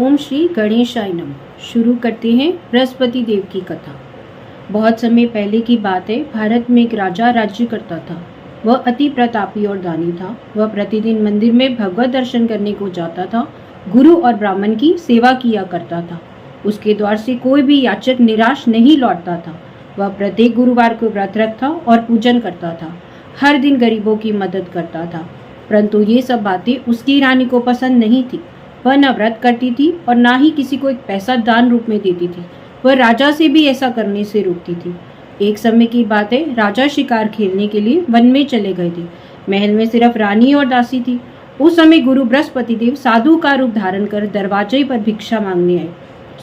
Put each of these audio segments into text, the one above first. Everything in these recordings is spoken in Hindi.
ओम श्री गणेशाय नमः। शुरू करते हैं बृहस्पति देव की कथा। बहुत समय पहले की बात है। भारत में एक राजा राज्य करता था। वह अति प्रतापी और दानी था। वह प्रतिदिन मंदिर में भगवत दर्शन करने को जाता था। गुरु और ब्राह्मण की सेवा किया करता था। उसके द्वार से कोई भी याचक निराश नहीं लौटता था। वह प्रत्येक गुरुवार को व्रत रखता और पूजन करता था। हर दिन गरीबों की मदद करता था। परंतु ये सब बातें उसकी रानी को पसंद नहीं थी। वह न व्रत करती थी और न ही किसी को एक पैसा दान रूप में देती थी। वह राजा से भी ऐसा करने से रोकती थी। एक समय की बात है। राजा शिकार खेलने के लिए वन में चले गए थे। महल में सिर्फ रानी और दासी थी। उस समय गुरु बृहस्पति देव साधु का रूप धारण कर दरवाजे पर भिक्षा मांगने आए।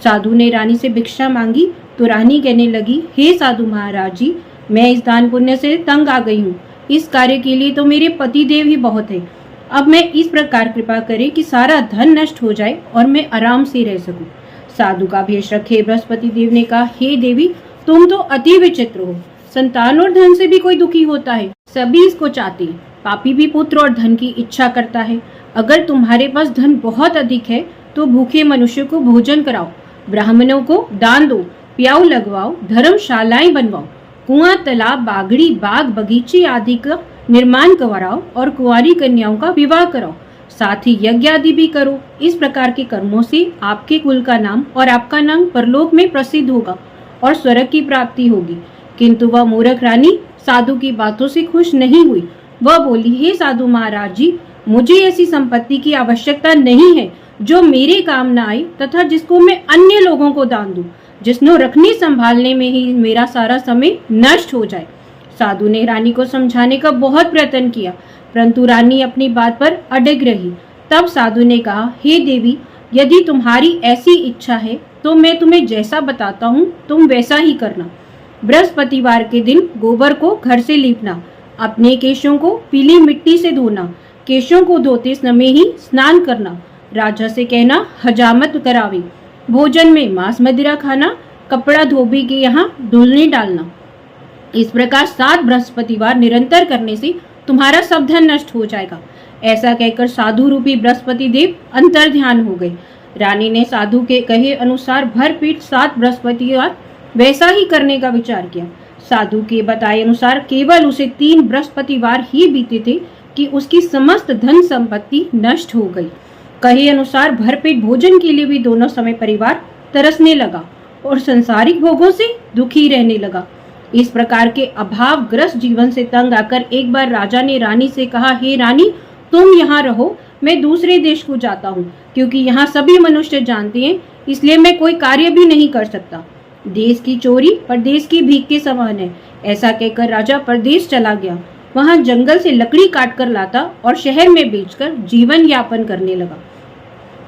साधु ने रानी से भिक्षा मांगी तो रानी कहने लगी, हे साधु महाराज जी, मैं इस दान पुण्य से तंग आ गई हूँ। इस कार्य के लिए तो मेरे पति देव ही बहुत है। अब मैं इस प्रकार कृपा करें कि सारा धन नष्ट हो जाए और मैं आराम से रह सकूं। साधु का भेष रखे बृहस्पति देव ने कहा, हे देवी, तुम तो अति विचित्र हो। संतान और धन से भी कोई दुखी होता है? सभी इसको चाहते हैं। पापी भी पुत्र और धन की इच्छा करता है। अगर तुम्हारे पास धन बहुत अधिक है तो भूखे मनुष्य को भोजन कराओ, ब्राह्मणों को दान दो, प्याऊ लगवाओ, धर्मशालाएं बनवाओ, कुआं, तालाब, बागड़ी, बाग, बगीचे आदि का निर्माण कराओ और कुंवारी कन्याओं का विवाह कराओ। साथ ही यज्ञ आदि भी करो। इस प्रकार के कर्मों से आपके कुल का नाम और आपका नाम परलोक में प्रसिद्ध होगा और स्वर्ग की प्राप्ति होगी। किंतु वह मूर्ख रानी साधु की बातों से खुश नहीं हुई। वह बोली, हे साधु महाराज जी, मुझे ऐसी संपत्ति की आवश्यकता नहीं है जो मेरे काम न आए तथा जिसको मैं अन्य लोगों को दान दूं, जिसनो रखने संभालने में ही मेरा सारा समय नष्ट हो जाए। साधु ने रानी को समझाने का बहुत प्रयत्न किया, परंतु रानी अपनी बात पर अड़ग रही। तब साधु ने कहा, हे देवी, यदि तुम्हारी ऐसी इच्छा है तो मैं तुम्हें जैसा बताता हूँ तुम वैसा ही करना। बृहस्पतिवार के दिन गोबर को घर से लीपना, अपने केशों को पीली मिट्टी से धोना, केशों को धोते समय ही स्नान करना, राजा से कहना हजामत करावे, भोजन में मांस मदिरा खाना, कपड़ा धोबी के यहाँ धुलने डालना। इस प्रकार 7 बृहस्पतिवार निरंतर करने से तुम्हारा सब धन नष्ट हो जाएगा। ऐसा कहकर साधु रूपी बृहस्पति देव अंतर ध्यान हो गए। रानी ने साधु के कहे अनुसार भरपेट 7 बृहस्पतिवार वैसा ही करने का विचार किया। साधु के बताए अनुसार केवल उसे 3 बृहस्पतिवार ही बीते थे कि उसकी समस्त धन संपत्ति नष्ट हो गई। कहे अनुसार भरपेट भोजन के लिए भी दोनों समय परिवार तरसने लगा और संसारिक भोगों से दुखी रहने लगा। इस प्रकार के अभावग्रस्त जीवन से तंग आकर एक बार राजा ने रानी से कहा, हे रानी, तुम यहाँ रहो, मैं दूसरे देश को जाता हूँ, क्योंकि यहाँ सभी मनुष्य जानते हैं, इसलिए मैं कोई कार्य भी नहीं कर सकता। देश की चोरी परदेश की भीख के समान है। ऐसा कहकर राजा परदेश चला गया। वहाँ जंगल से लकड़ी काट कर लाता और शहर में बेचकर जीवन यापन करने लगा।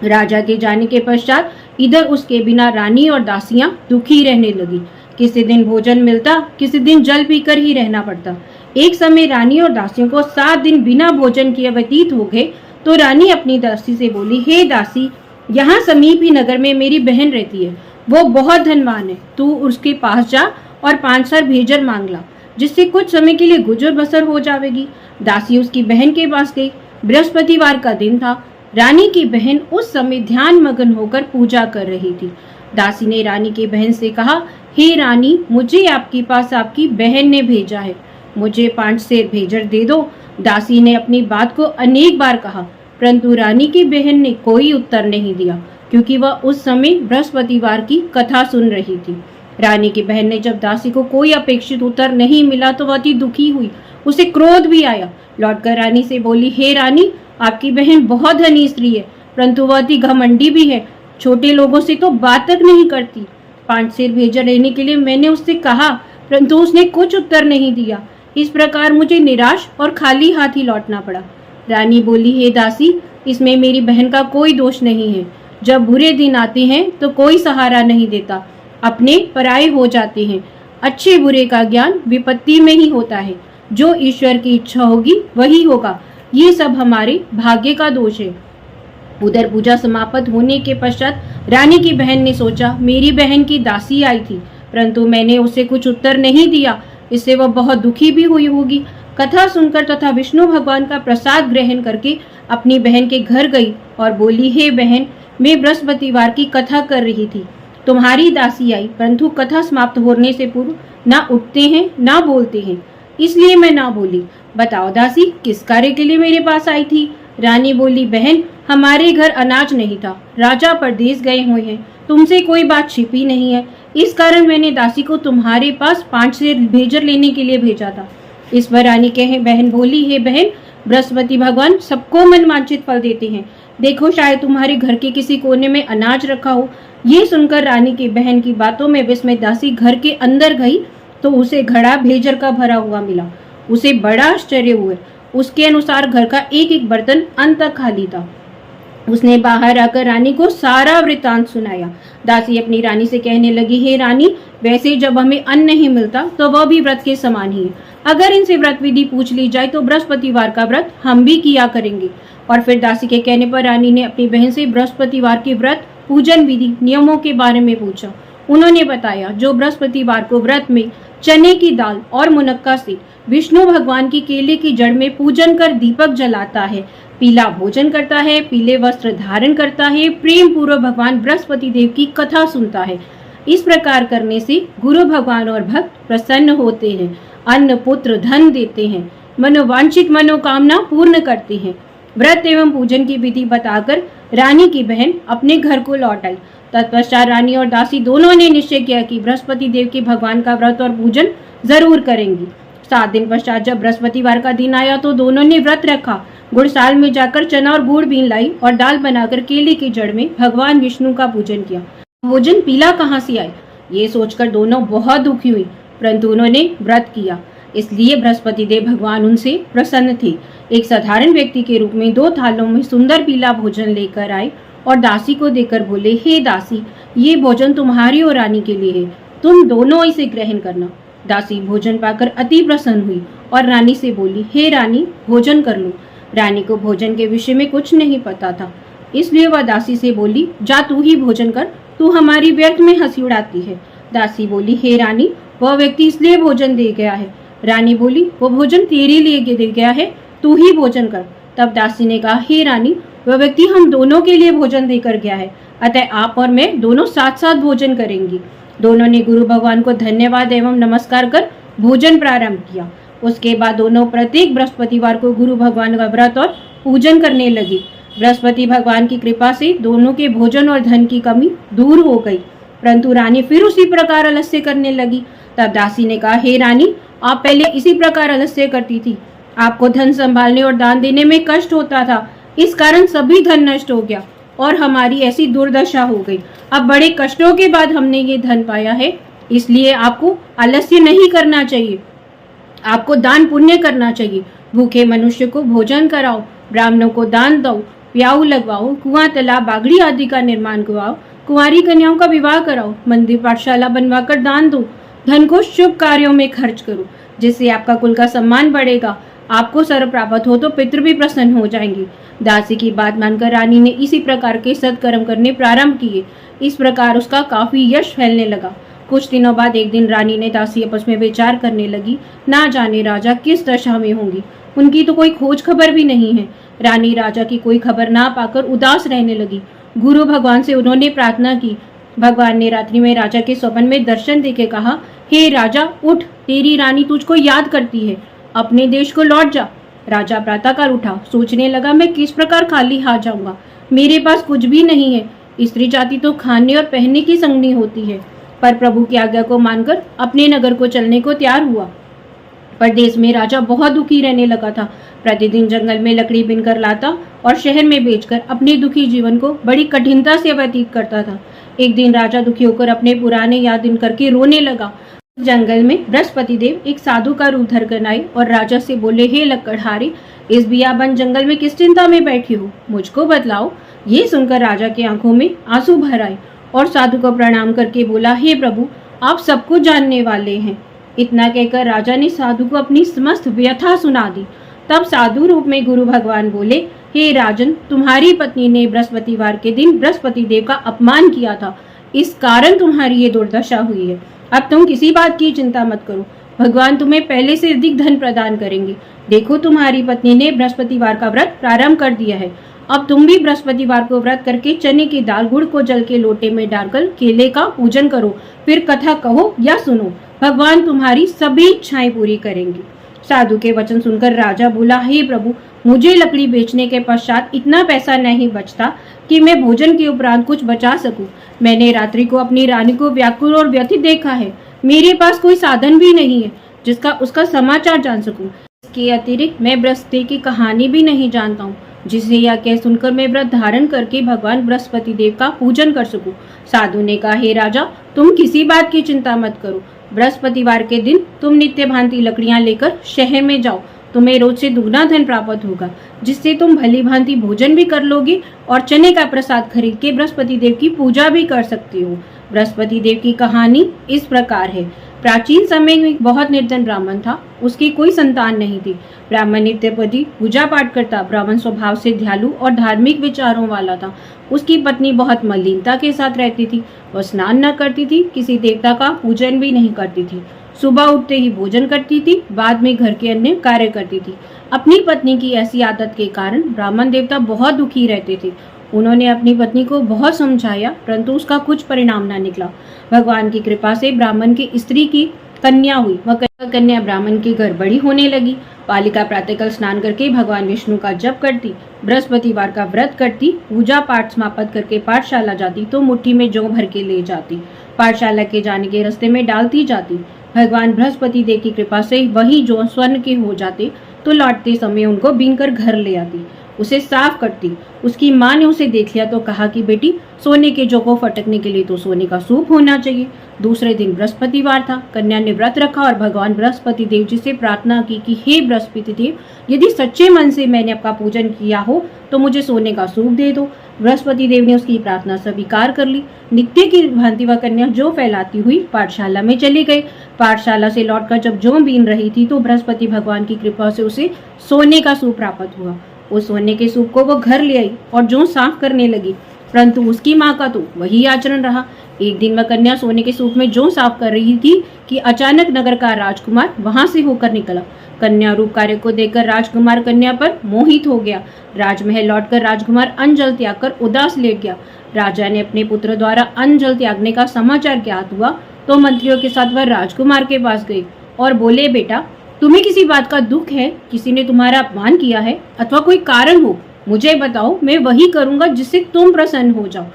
राजा के जाने के पश्चात इधर उसके बिना रानी और दासियां दुखी रहने लगी। किसी दिन भोजन मिलता, किसी दिन जल पीकर ही रहना पड़ता। एक समय रानी और दासियों को 7 दिन बिना भोजन किए व्यतीत हो गए तो रानी अपनी दासी से बोली, हे दासी, यहाँ समीप ही नगर में मेरी बहन रहती है। वो बहुत धनवान है। तू उसके पास जा और 5 सर भेजर मांग ला, जिससे कुछ समय के लिए गुजर बसर हो जाएगी। दासी उसकी बहन के पास गई। बृहस्पतिवार का दिन था। रानी की बहन उस समय ध्यान मगन होकर पूजा कर रही थी। दासी ने रानी की बहन से कहा, हे रानी, मुझे आपके पास आपकी बहन ने भेजा है, मुझे 5 सेर भेजर दे दो। दासी ने अपनी बात को अनेक बार कहा, परंतु रानी की बहन ने कोई उत्तर नहीं दिया, क्योंकि वह उस समय बृहस्पतिवार की कथा सुन रही थी। रानी की बहन ने जब दासी को कोई अपेक्षित उत्तर नहीं मिला तो वह अति दुखी हुई। उसे क्रोध भी आया। लौटकर रानी से बोली, हे रानी, आपकी बहन बहुत धनी स्त्री है, परंतु वह अति घमंडी भी है। छोटे लोगों से तो बात तक नहीं करती। 5 सेर भेजर लेने के लिए मैंने उससे कहा, परंतु उसने कुछ उत्तर नहीं दिया। इस प्रकार मुझे निराश और खाली हाथ ही लौटना पड़ा। रानी बोली, हे दासी, इसमें मेरी बहन का कोई दोष नहीं है। जब बुरे दिन आते हैं तो कोई सहारा नहीं देता, अपने पराये हो जाते हैं। अच्छे बुरे का ज्ञान विपत्ति में ही होता है। जो ईश्वर की इच्छा होगी वही होगा। ये सब हमारे भाग्य का दोष है। उधर पूजा समाप्त होने के पश्चात रानी की बहन ने सोचा, मेरी बहन की दासी आई थी, परंतु मैंने उसे कुछ उत्तर नहीं दिया, इससे वह बहुत दुखी भी हुई होगी। कथा सुनकर तथा विष्णु भगवान का प्रसाद ग्रहण करके अपनी बहन के घर गई और बोली, हे बहन, मैं बृहस्पतिवार की कथा कर रही थी। तुम्हारी दासी आई, परंतु कथा समाप्त होने से पूर्व ना उठते हैं ना बोलते हैं, इसलिए मैं ना बोली। बताओ दासी, किस कार्य के लिए मेरे पास आई थी? रानी बोली, बहन, हमारे घर अनाज नहीं था, राजा परदेश गए हुए हैं, तुमसे कोई बात छिपी नहीं है, इस कारण मैंने दासी को तुम्हारे पास 5 सेर भेजर लेने के लिए भेजा था। इस पर रानी कहे बहन बोली, हे बहन, बृहस्पति भगवान सबको मनवांछित फल देते हैं, देखो शायद तुम्हारे घर के किसी कोने में अनाज रखा हो। ये सुनकर रानी की बहन की बातों में विस्मय दासी घर के अंदर गई तो उसे घड़ा भेजर का भरा हुआ मिला। उसे बड़ा आश्चर्य हुआ। उसके अनुसार घर का एक एक बर्तन अंत तक खाली था। उसने बाहर आकर रानी को सारा वृतांत सुनाया। दासी अपनी रानी से कहने लगी, हे रानी, वैसे जब हमें अन्न नहीं मिलता तो वह भी व्रत के समान ही है। अगर इनसे व्रत विधि पूछ ली जाए तो बृहस्पतिवार का व्रत हम भी किया करेंगे। और फिर दासी के कहने पर रानी ने अपनी बहन से बृहस्पतिवार के व्रत, पूजन विधि, नियमों के बारे में पूछा। उन्होंने बताया, जो बृहस्पतिवार को व्रत में चने की दाल और मुनक्का से विष्णु भगवान की केले की जड़ में पूजन कर दीपक जलाता है, पीला भोजन करता है, पीले वस्त्र धारण करता है, प्रेम पूर्वक भगवान बृहस्पति देव की कथा सुनता है। इस प्रकार करने से गुरु भगवान और भक्त प्रसन्न होते हैं, अन्न पुत्र धन देते हैं, मनोवांछित मनोकामना पूर्ण करते हैं। व्रत एवं पूजन की विधि बताकर रानी की बहन अपने घर को लौट आई। तत्पश्चात रानी और दासी दोनों ने निश्चय किया कि बृहस्पति देव के भगवान का व्रत और पूजन जरूर करेंगी। 7 दिन पश्चात जब बृहस्पतिवार का दिन आया तो दोनों ने व्रत रखा। गुड़साल में जाकर चना और गुड़ बीन लाई और दाल बनाकर केले की जड़ में भगवान विष्णु का पूजन किया। भोजन पीला कहाँ से आए, ये सोचकर दोनों बहुत दुखी हुई, परंतु उन्होंने व्रत किया, इसलिए बृहस्पति देव भगवान उनसे प्रसन्न थे। एक साधारण व्यक्ति के रूप में 2 थालों में सुंदर पीला भोजन लेकर आए और दासी को देकर बोले, हे दासी, ये भोजन तुम्हारी और रानी के लिए है, तुम दोनों इसे ग्रहण करना। दासी भोजन पाकर अति प्रसन्न हुई और रानी से बोली, हे रानी, भोजन कर लो। रानी को भोजन के विषय में कुछ नहीं पता था, इसलिए वह दासी से बोली, जा तू ही भोजन कर, तू हमारी व्यर्थ में हंसी उड़ाती है। दासी बोली, हे रानी, वह व्यक्ति इसलिए भोजन दे गया है। रानी बोली, वो भोजन तेरे लिए दे गया है, तू ही भोजन कर। तब दासी ने कहा, हे रानी, वह व्यक्ति हम दोनों के लिए भोजन देकर गया है, अतः आप और मैं दोनों साथ साथ भोजन करेंगे। दोनों ने गुरु भगवान को धन्यवाद एवं नमस्कार कर भोजन प्रारंभ किया। उसके बाद दोनों प्रत्येक बृहस्पतिवार को गुरु भगवान का व्रत और पूजन करने लगी। बृहस्पति भगवान की कृपा से दोनों के भोजन और धन की कमी दूर हो गई, परंतु रानी फिर उसी प्रकार आलस्य करने लगी। तब दासी ने कहा, हे रानी, आप पहले इसी प्रकार आलस्य करती थी, आपको धन संभालने और दान देने में कष्ट होता था, इस कारण सभी धन नष्ट हो गया और हमारी ऐसी दुर्दशा हो गई। अब बड़े कष्टों के बाद हमने ये धन पाया है, इसलिए आपको आलस्य नहीं करना चाहिए, आपको दान पुण्य करना चाहिए। भूखे मनुष्य को भोजन कराओ, ब्राह्मणों को दान दो, प्याऊ लगवाओ, कुआं तालाब बागड़ी आदि का निर्माण करवाओ, कुंवारी कन्याओं का विवाह कराओ, मंदिर पाठशाला बनवाकर दान दो, धन को शुभ कार्यों में खर्च करो, जिससे आपका कुल का सम्मान बढ़ेगा। आपको सर्व प्राप्त हो तो पितृ भी प्रसन्न हो जाएंगे। दासी की बात मानकर रानी ने इसी प्रकार के सत्कर्म करने प्रारंभ किए। इस प्रकार उसका काफी यश फैलने लगा। कुछ दिनों बाद एक दिन रानी ने दासी आपस में विचार करने लगी, ना जाने राजा किस दशा में होंगी, उनकी तो कोई खोज खबर भी नहीं है। रानी राजा की कोई खबर ना पाकर उदास रहने लगी। गुरु भगवान से उन्होंने प्रार्थना की। भगवान ने रात्रि में राजा के स्वप्न में दर्शन देके कहा, हे राजा, उठ, तेरी रानी तुझको याद करती है, अपने देश को लौट जा। राजा प्रातःकाल उठा, सोचने लगा, मैं किस प्रकार खाली हाथ जाऊंगा, मेरे पास कुछ भी नहीं है। स्त्री जाति तो खाने और पहनने की संगनी होती है। पर प्रभु की आज्ञा को मानकर अपने नगर को चलने को तैयार हुआ। परदेश में राजा बहुत दुखी रहने लगा था। प्रतिदिन जंगल में लकड़ी बिनकर लाता और शहर में बेचकर अपने दुखी जीवन को बड़ी कठिनता से व्यतीत करता था। एक दिन राजा दुखी होकर अपने पुराने याद दिन करके रोने लगा। जंगल में बृहस्पति देव एक साधु का रूप धरकर आए और राजा से बोले, हे लक्कड़हारी, इस बियाबन जंगल में किस चिंता में बैठी हो, मुझको बतलाओ। ये सुनकर राजा की आंखों में आंसू भर आए और साधु को प्रणाम करके बोला, हे प्रभु, आप सबको जानने वाले हैं। इतना कहकर राजा ने साधु को अपनी समस्त व्यथा सुना दी। तब साधु रूप में गुरु भगवान बोले, हे राजन, तुम्हारी पत्नी ने बृहस्पतिवार के दिन बृहस्पति देव का अपमान किया था, इस कारण तुम्हारी ये दुर्दशा हुई है। अब तुम किसी बात की चिंता मत करो, भगवान तुम्हें पहले से अधिक धन प्रदान करेंगे। देखो, तुम्हारी पत्नी ने बृहस्पतिवार का व्रत प्रारंभ कर दिया है, अब तुम भी बृहस्पतिवार को व्रत करके चने की दाल गुड़ को जल के लोटे में डालकर केले का पूजन करो, फिर कथा कहो या सुनो, भगवान तुम्हारी सभी इच्छाएं पूरी करेंगे। साधु के वचन सुनकर राजा बोला, हे प्रभु, मुझे लकड़ी बेचने के पश्चात इतना पैसा नहीं बचता कि मैं भोजन के उपरांत कुछ बचा सकूं। मैंने रात्रि को अपनी रानी को व्याकुल और व्यथित देखा है। मेरे पास कोई साधन भी नहीं है जिसका उसका समाचार जान सकूं। इसके अतिरिक्त मैं बृहस्पति की कहानी भी नहीं जानता हूँ, जिसे यह कह सुनकर मैं व्रत धारण करके भगवान बृहस्पति देव का पूजन कर सकूं। साधु ने कहा, हे राजा, तुम किसी बात की चिंता मत करो। बृहस्पतिवार के दिन तुम नित्य भांति लकड़ियां लेकर शहर में जाओ। तुम्हें रोज से दुगना धन प्राप्त होगा, जिससे तुम भली भांति भोजन भी कर लोगे और चने का प्रसाद खरीद के बृहस्पति देव की पूजा भी कर सकती हो। बृहस्पति देव की कहानी इस प्रकार है। प्राचीन समय में एक बहुत निर्धन ब्राह्मण था। उसकी कोई संतान नहीं थी। ब्राह्मण नित्यपति पूजा पाठ करता। ब्राह्मण स्वभाव से दयालु और धार्मिक विचारों वाला था। उसकी पत्नी बहुत मलिनता के साथ रहती थी। वह स्नान न करती थी, किसी देवता का पूजन भी नहीं करती थी। सुबह उठते ही भोजन करती थी, बाद में घर के अन्य कार्य करती थी। अपनी पत्नी की ऐसी आदत के कारण ब्राह्मण देवता बहुत दुखी रहते थे। उन्होंने अपनी पत्नी को बहुत समझाया, परंतु उसका कुछ परिणाम न निकला। भगवान की कृपा से ब्राह्मण की स्त्री की कन्या हुई। वह कन्या ब्राह्मण के घर बड़ी होने लगी। बालिका प्रातःकाल स्नान करके भगवान विष्णु का जप करती, बृहस्पतिवार का व्रत करती, पूजा पाठ समाप्त करके पाठशाला जाती तो मुट्ठी में जौ भर के ले जाती। पाठशाला के जाने के रास्ते में डालती जाती। भगवान बृहस्पति देव की कृपा से वही जौ स्वर्ण के हो जाते तो लौटते समय उनको बीनकर घर ले आती, उसे साफ करती। उसकी माँ ने उसे देख लिया तो कहा कि बेटी, सोने के जौ को फटकने के लिए तो सोने का सूप होना चाहिए। दूसरे दिन बृहस्पतिवार था। कन्या ने व्रत रखा और भगवान बृहस्पति देव जी से प्रार्थना की कि हे बृहस्पति देव, यदि सच्चे मन से मैंने आपका पूजन किया हो तो मुझे सोने का सूप दे दो। बृहस्पति देव ने उसकी प्रार्थना स्वीकार कर ली। नित्य की भांति वह कन्या जौ फैलाती हुई पाठशाला में चली गई। पाठशाला से लौटकर जब जौ बीन रही थी तो बृहस्पति भगवान की कृपा से उसे सोने का सूप प्राप्त हुआ। उस सोने के सूप को वो घर ले आई और जौ साफ करने लगी, परंतु उसकी माँ का तो वही आचरण रहा। एक दिन वह कन्या सोने के सूप में जौ साफ कर रही थी कि अचानक नगर का राजकुमार वहां से होकर निकला। कन्या रूप कार्य को देखकर राजकुमार कन्या पर मोहित हो गया। राजमहल लौटकर राजकुमार अन्न जल त्याग कर उदास लेट गया। राजा ने अपने पुत्र द्वारा अन्न जल त्यागने का समाचार ज्ञात हुआ तो मंत्रियों के साथ वह राजकुमार के पास गए और बोले, बेटा, तुम्हें किसी बात का दुख है? किसी ने तुम्हारा अपमान किया है अथवा कोई कारण हो, मुझे बताओ, मैं वही करूंगा जिससे तुम प्रसन्न हो जाओ।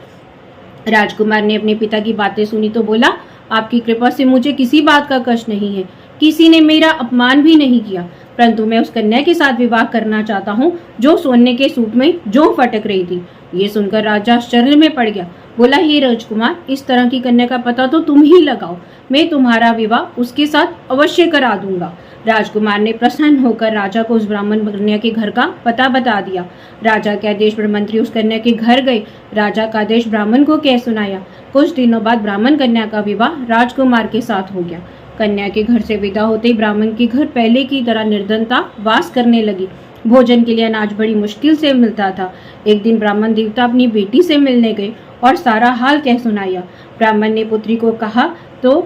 राजकुमार ने अपने पिता की बातें सुनी तो बोला, आपकी कृपा से मुझे किसी बात का कष्ट नहीं है। किसी ने मेरा अपमान भी नहीं किया, परंतु मैं उस कन्या के साथ विवाह करना चाहता हूँ जो सोने के सूप में जौ फटक रही थी। ये सुनकर राजा आश्चर्य में पड़ गया। बोला, हे राजकुमार, इस तरह की कन्या का पता तो तुम ही लगाओ, मैं तुम्हारा विवाह उसके साथ अवश्य करा दूंगा। राजकुमार ने प्रसन्न होकर राजा को उस ब्राह्मण कन्या के घर का पता बता दिया। राजा के आदेश पर मंत्री उस कन्या के घर गए। राजा का आदेश ब्राह्मण को कह सुनाया। कुछ दिनों बाद ब्राह्मण कन्या का विवाह राजकुमार के साथ हो गया। कन्या के घर से विदा होते ही ब्राह्मण के घर पहले की तरह निर्धनता वास करने लगी। भोजन के लिए अनाज बड़ी मुश्किल से मिलता था। एक दिन ब्राह्मण देवता अपनी बेटी से मिलने गए और सारा हाल कह सुनाया। ब्राह्मण ने पुत्री को कहा तो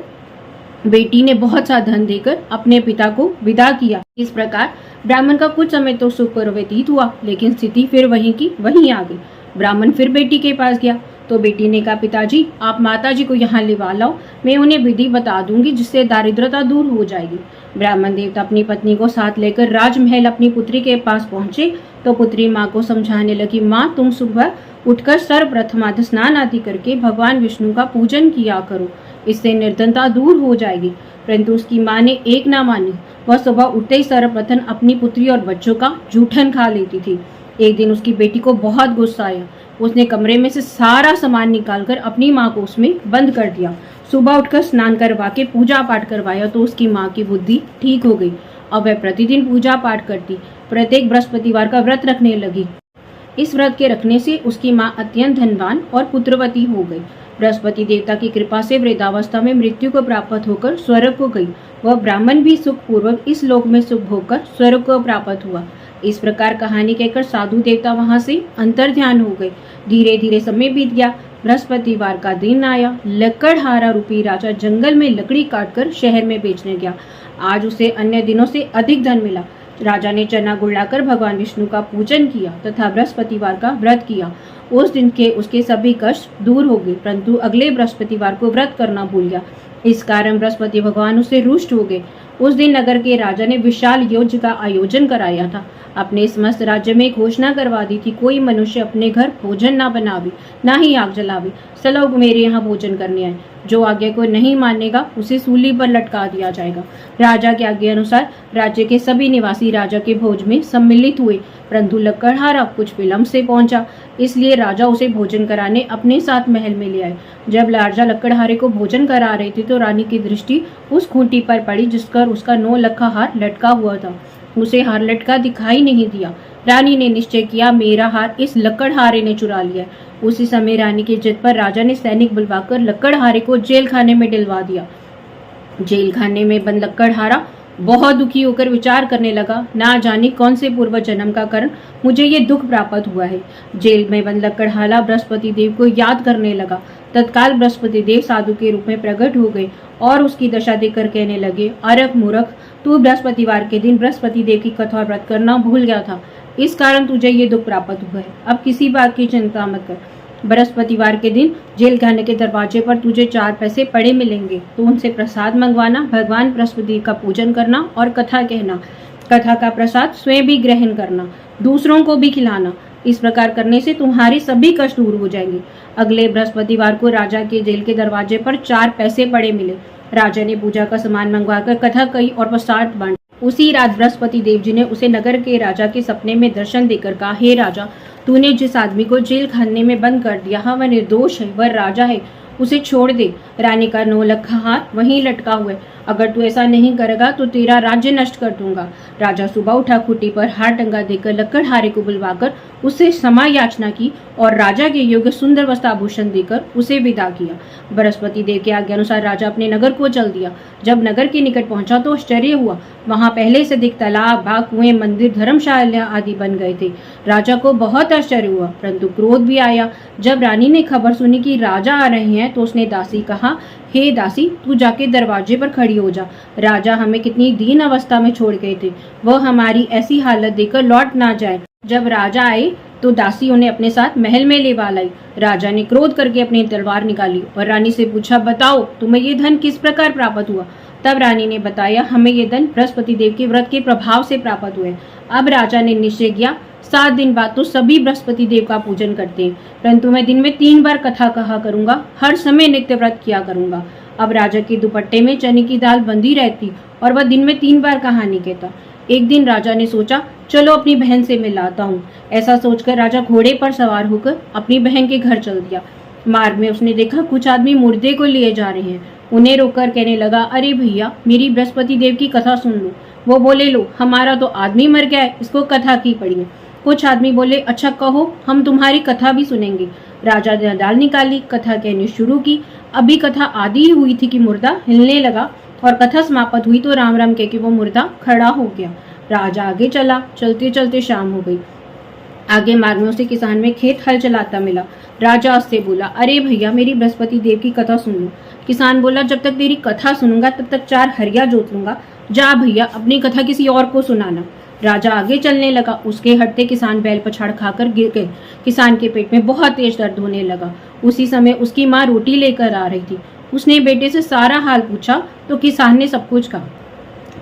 बेटी ने बहुत सा धन देकर अपने पिता को विदा किया। इस प्रकार ब्राह्मण का कुछ समय तो सुखपूर्वक व्यतीत हुआ, लेकिन स्थिति फिर वहीं की वहीं आ गई। ब्राह्मण फिर बेटी के पास गया तो बेटी ने कहा, पिताजी, आप माताजी को यहाँ लिवा लाओ, मैं उन्हें विधि बता दूंगी जिससे दारिद्रता दूर हो जाएगी। ब्राह्मण देवता अपनी पत्नी को साथ लेकर राजमहल अपनी पुत्री के पास पहुंचे तो पुत्री माँ को समझाने लगी, माँ, तुम सुबह उठकर सर्वप्रथम स्नान आदि करके भगवान विष्णु का पूजन किया करो, इससे निर्धनता दूर हो जाएगी। परंतु उसकी माँ ने एक ना मानी। वह सुबह उठते ही सर्वप्रथम अपनी पुत्री और बच्चों का जूठन खा लेती थी। एक दिन उसकी बेटी को बहुत गुस्सा आया। उसने कमरे में से सारा सामान निकालकर अपनी माँ को उसमें बंद कर दिया। सुबह उठकर स्नान करवा के पूजा पाठ करवाया तो उसकी माँ की बुद्धि ठीक हो गई। अब वह प्रतिदिन पूजा पाठ करती, प्रत्येक बृहस्पतिवार का व्रत रखने लगी। इस व्रत के रखने से उसकी माँ अत्यंत धनवान और पुत्रवती हो गई। बृहस्पति देवता की कृपा से वृद्धावस्था में मृत्यु को प्राप्त होकर स्वर्ग को गई। वह ब्राह्मण भी सुख पूर्वक इस लोक में सुख होकर स्वर्ग को प्राप्त हुआ। इस प्रकार कहानी कहकर साधु देवता वहां से अंतर्ध्यान हो गए। धीरे धीरे समय बीत गया। बृहस्पतिवार का दिन आया। लकड़हारा रूपी राजा जंगल में लकड़ी काटकर शहर में बेचने गया। आज उसे अन्य दिनों से अधिक धन मिला। राजा ने चना गुड़ लाकर भगवान विष्णु का पूजन किया तथा बृहस्पतिवार का व्रत किया। उस दिन के उसके सभी कष्ट दूर हो गए, परंतु अगले बृहस्पतिवार को व्रत करना भूल गया। इस कारण बृहस्पति भगवान उससे रुष्ट हो गए। उस दिन नगर के राजा ने विशाल यज्ञ का आयोजन कराया था। अपने समस्त राज्य में घोषणा करवा दी थी, कोई मनुष्य अपने घर भोजन ना बनावे, ना ही आग जलावे। सब लोग मेरे यहाँ भोजन करने आए। जो आज्ञा को नहीं मानेगा उसे सूली पर लटका दिया जाएगा। राजा के आज्ञा अनुसार राज्य के सभी निवासी राजा के भोज में सम्मिलित हुए, परंतु लकड़हारा कुछ विलंब से पहुंचा, इसलिए राजा उसे भोजन कराने अपने साथ महल में ले आए। जब राजा लकड़हारे को भोजन करा रहे थे तो रानी की दृष्टि उस खूंटी पर पड़ी जिस पर उसका 9 लखा हार लटका हुआ था। उसे हार लटका दिखाई नहीं दिया। रानी ने निश्चय किया, मेरा हार इस लकड़हारे ने चुरा लिया। उसी समय रानी की जिद पर राजा ने सैनिक बुलवाकर लकड़हारे को जेल खाने में डलवा दिया। जेल खाने में बंद लकड़हारा बहुत दुखी होकर विचार करने लगा, ना जाने कौन से पूर्व जन्म का कारण मुझे ये दुख प्राप्त हुआ है। जेल में बंद लकड़हारा बृहस्पति देव को याद करने लगा। तत्काल बृहस्पति देव साधु के रूप में प्रकट हो गए और उसकी दशा देखकर कहने लगे, अरख मूर्ख, तू बृहस्पतिवार के दिन बृहस्पति देव की कथा व्रत करना भूल गया था, इस कारण तुझे ये दुख प्राप्त हुआ है। अब किसी बात की चिंता मत कर। बृहस्पतिवार के दिन जेल खाने के दरवाजे पर तुझे 4 पैसे पड़े मिलेंगे, तो उनसे प्रसाद मंगवाना, भगवान बृहस्पति का पूजन करना और कथा कहना। कथा का प्रसाद स्वयं भी ग्रहण करना, दूसरों को भी खिलाना। इस प्रकार करने से तुम्हारे सभी कष्ट दूर हो जाएंगे। अगले बृहस्पतिवार को राजा के जेल के दरवाजे पर 4 पैसे पड़े मिले। राजा ने पूजा का सामान मंगवाकर कथा कही और प्रसाद बांटा। उसी रात बृहस्पति देव जी ने उसे नगर के राजा के सपने में दर्शन देकर कहा, हे राजा, तूने जिस आदमी को जेल खाने में बंद कर दिया वह निर्दोष है, वह राजा है, उसे छोड़ दे। रानी का 9 लखा हार वहीं लटका हुआ है। अगर तू ऐसा नहीं करेगा तो तेरा राज्य नष्ट कर दूंगा। राजा सुबह उठा, खूंटी पर हार टंगा देकर लकड़हारे को बुलवाकर उससे क्षमा याचना की और राजा के योग्य सुंदर वस्त्राभूषण देकर उसे विदा किया। बृहस्पति देव के आज्ञा अनुसार राजा अपने नगर को चल दिया। जब नगर के निकट पहुंचा तो आश्चर्य हुआ, वहां पहले से अधिक तालाब, बाग, कुएं, मंदिर, धर्मशाला आदि बन गए थे। राजा को बहुत आश्चर्य हुआ, परंतु क्रोध भी आया। जब रानी ने खबर सुनी कि राजा आ रहे हैं तो उसने दासी कहा, हे दासी, तू जाके दरवाजे पर खड़ी हो जा। राजा हमें कितनी दीन अवस्था में छोड़ गए थे, वह हमारी ऐसी हालत देखकर लौट ना जाए। जब राजा आए तो दासी उन्हें अपने साथ महल में लेवा लाई। राजा ने क्रोध करके अपनी तलवार निकाली और रानी से पूछा, बताओ तुम्हें ये धन किस प्रकार प्राप्त हुआ। तब रानी ने बताया, हमें ये धन बृहस्पति देव के व्रत के प्रभाव से प्राप्त हुए। अब राजा ने निश्चय किया, 7 दिन बाद तो सभी बृहस्पति देव का पूजन करते हैं, परंतु मैं दिन में 3 बार कथा कहा करूंगा, हर समय नित्य व्रत किया करूंगा। अब राजा के दुपट्टे में चने की दाल बंधी रहती और वह दिन में 3 बार कहानी कहता। एक दिन राजा ने सोचा, चलो अपनी बहन से मिलाता हूँ। ऐसा सोचकर राजा घोड़े पर सवार होकर अपनी बहन के घर चल दिया। मार्ग में उसने देखा कुछ आदमी मुर्दे को लिए जा रहे हैं। उन्हें रोककर कहने लगा, अरे भैया, मेरी बृहस्पति देव की कथा सुन लो। वो बोले, लो, हमारा तो आदमी मर गया है, इसको कथा की पड़ी है। कुछ आदमी बोले, अच्छा कहो, हम तुम्हारी कथा भी सुनेंगे। राजा ने दाल निकाली, कथा कहनी शुरू की। अभी कथा आधी ही हुई थी कि मुर्दा हिलने लगा और कथा समाप्त हुई तो राम राम कह के वो मुर्दा खड़ा हो गया। राजा आगे चला, चलते चलते शाम हो गई। आगे मार्ग में उसे किसान में खेत हल चलाता मिला। राजा उससे बोला, अरे भैया, मेरी बृहस्पति देव की कथा सुन लो। किसान बोला, जब तक तेरी कथा सुनूंगा तब तक 4 हरिया जोत लूंगा। जा भैया, अपनी कथा किसी और को सुनाना। राजा आगे चलने लगा। उसके हटते किसान बैल पछाड़ खाकर गिर गए। किसान के पेट में बहुत तेज दर्द होने लगा। उसी समय उसकी माँ रोटी लेकर आ रही थी। उसने बेटे से सारा हाल पूछा तो किसान ने सब कुछ कहा।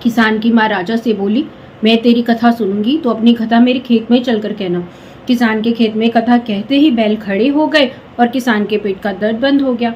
किसान की माँ राजा से बोली, मैं तेरी कथा सुनूंगी तो अपनी कथा मेरे खेत में चलकर कहना। किसान के खेत में कथा कहते ही बैल खड़े हो गए और किसान के पेट का दर्द बंद हो गया।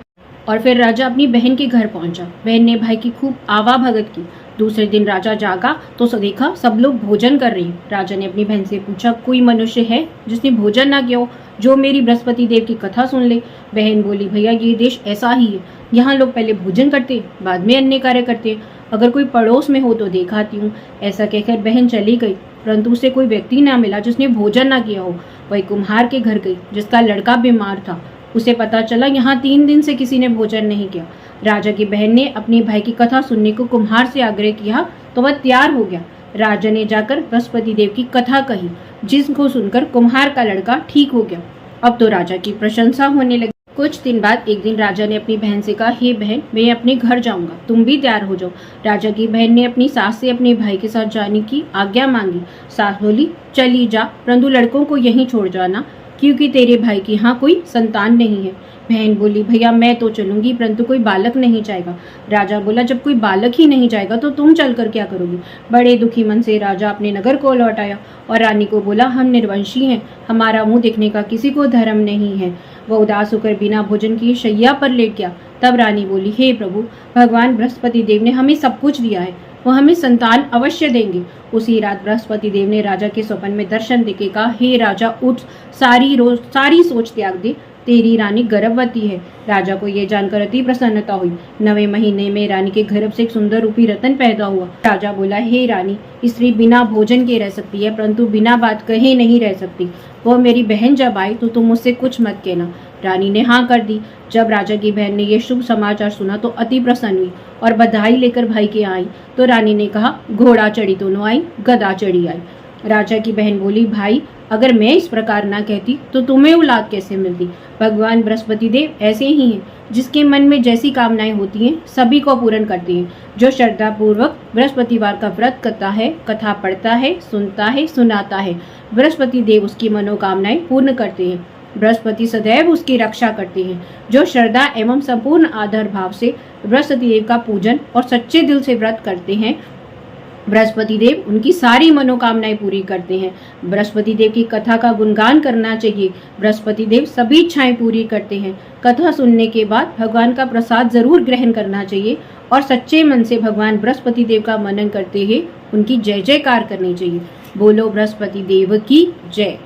और फिर राजा अपनी बहन के घर पहुंचा। बहन ने भाई की खूब आवा भगत की। दूसरे दिन राजा जागा तो देखा सब लोग भोजन कर रहे हैं। राजा ने अपनी बहन से पूछा, कोई मनुष्य है जिसने भोजन ना किया हो, जो मेरी बृहस्पति देव की कथा सुन ले। बहन बोली, भैया, ये देश ऐसा ही है, यहाँ लोग पहले भोजन करते बाद में अन्य कार्य करते। अगर कोई पड़ोस में हो तो दिखाती हूँ। ऐसा कहकर बहन चली गई, परंतु उसे कोई व्यक्ति ना मिला जिसने भोजन ना किया हो। वही कुम्हार के घर गई जिसका लड़का बीमार था। उसे पता चला यहाँ 3 दिन से किसी ने भोजन नहीं किया। राजा की बहन ने अपने भाई की कथा सुनने को कुम्हार से आग्रह किया तो वह तैयार हो गया। राजा ने जाकर बृहस्पति देव की कथा कही, जिसको सुनकर कुम्हार का लड़का ठीक हो गया। अब तो राजा की प्रशंसा होने लगी। कुछ दिन बाद एक दिन राजा ने अपनी बहन से कहा, हे बहन, मैं अपने घर जाऊंगा, तुम भी तैयार हो जाओ। राजा की बहन ने अपनी सास से अपने भाई के साथ जाने की आज्ञा मांगी। सास बोली, चली जा, परंतु लड़कों को यहीं छोड़ जाना, क्योंकि तेरे भाई की यहाँ कोई संतान नहीं है। बहन बोली, भैया मैं तो चलूंगी, परंतु कोई बालक नहीं जाएगा। राजा बोला, जब कोई बालक ही नहीं जाएगा तो तुम चलकर क्या करोगी। बड़े दुखी मन से राजा अपने नगर को लौट आया और रानी को बोला, हम निर्वंशी हैं, हमारा मुंह देखने का किसी को धर्म नहीं है। वह उदास होकर बिना भोजन की शैया पर लेट गया। तब रानी बोली, हे प्रभु, भगवान बृहस्पति देव ने हमें सब कुछ दिया है, वो हमें संतान अवश्य देंगे। उसी रात बृहस्पति देव ने राजा के स्वप्न में दर्शन देके कहा, हे राजा, उठ, सारी सोच त्याग दे, तेरी रानी गर्भवती है। राजा को यह जानकर अति प्रसन्नता हुई। 9वें महीने में रानी के गर्भ से एक सुंदर रूपी रतन पैदा हुआ। राजा बोला, हे रानी, स्त्री बिना भोजन के रह सकती है, परंतु बिना बात कहे नहीं रह सकती। वो मेरी बहन जब आई तो तुम मुझसे कुछ मत कहना। रानी ने हाँ कर दी। जब राजा की बहन ने यह शुभ समाचार सुना तो अति प्रसन्न हुई और बधाई लेकर भाई के आई। तो रानी ने कहा, घोड़ा चढ़ी तो न आई, गधा चढ़ी आई। राजा की बहन बोली, भाई, अगर मैं इस प्रकार ना कहती तो तुम्हें औलाद कैसे मिलती। भगवान बृहस्पति देव ऐसे ही हैं, जिसके मन में जैसी कामनाएं होती हैं सभी को पूर्ण करती हैं। जो श्रद्धा पूर्वक बृहस्पतिवार का व्रत करता है, कथा पढ़ता है, सुनता है, सुनाता है, बृहस्पति देव उसकी मनोकामनाएं पूर्ण करते हैं। बृहस्पति सदैव उसकी रक्षा करते हैं। जो श्रद्धा एवं संपूर्ण आदर भाव से बृहस्पति देव का पूजन और सच्चे दिल से व्रत करते हैं, बृहस्पति देव उनकी सारी मनोकामनाएं पूरी करते हैं। बृहस्पति देव की कथा का गुणगान करना चाहिए। बृहस्पति देव सभी इच्छाएं पूरी करते हैं। कथा सुनने के बाद भगवान का प्रसाद जरूर ग्रहण करना चाहिए और सच्चे मन से भगवान बृहस्पति देव का मनन करते हुए उनकी जय जयकार करनी चाहिए। बोलो बृहस्पति देव की जय।